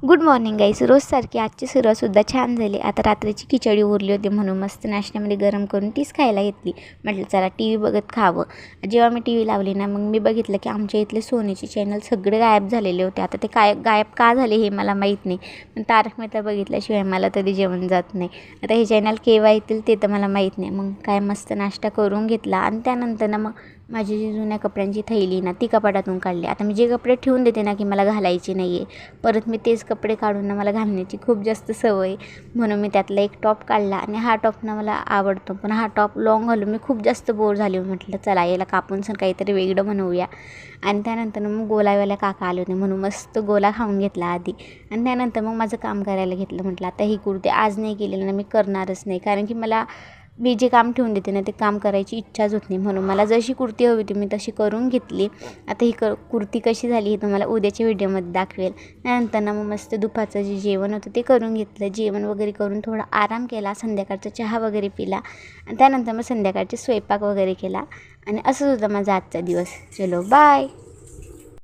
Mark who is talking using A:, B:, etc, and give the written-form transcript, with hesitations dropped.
A: Good morning गाईस. रोजसारखी आजची सुरुवातसुद्धा छान झाली. आता रात्रीची खिचडी उरली होती म्हणून मस्त नाश्त्यामध्ये गरम करून तीच खायला घेतली. म्हटलं चला टी व्ही बघत खावं. जेव्हा मी टी व्ही लावली ना मग मी बघितलं की आमच्या इथले सोनीचे चॅनल सगळे गायब झालेले होते. आता ते काय गायब का झाले हे मला माहीत नाही, पण तारक मेहता बघितल्याशिवाय मला तरी जेवण जात नाही. आता हे चॅनल केव्हा येतील ते तर मला माहीत नाही. मग काय मस्त नाश्ता करून घेतला आणि त्यानंतर ना मग माझी जी जुन्या कपड्यांची थैली ना ती कपाटातून काढली. आता मी जे कपडे ठेवून देते ना की मला घालायचे नाही आहे, परत मी तेच कपडे काढून ना मला घालण्याची खूप जास्त सवय, म्हणून मी त्यातला एक टॉप काढला आणि हा टॉप ना मला आवडतो, पण हा टॉप लॉंग घालून मी खूप जास्त बोर झाले. म्हटलं चला याला कापून सण काहीतरी वेगळं बनवूया. आणि त्यानंतर मग गोलावाला काका आले होते म्हणून मस्त गोला खाऊन घेतला आधी आणि त्यानंतर मग माझं काम करायला घेतलं. म्हटलं आता ही कुर्ती आज नाही केलेलं ना मी करणारच नाही, कारण की मला मी जे काम ठेवून देते ना ते काम करायची इच्छाच होत नाही, म्हणून मला जशी कुर्ती हवी होती मी तशी करून घेतली. आता ही कुर्ती कशी झाली हे तुम्हाला उद्याच्या व्हिडिओमध्ये दाखवेल. त्यानंतर ना मग मस्त दुपारचं जे जेवण होतं ते करून घेतलं. जेवण वगैरे करून थोडा आराम केला, संध्याकाळचा चहा वगैरे पिला आणि त्यानंतर मग संध्याकाळचे स्वयंपाक वगैरे केला आणि असंच होता माझा आजचा दिवस. चलो बाय.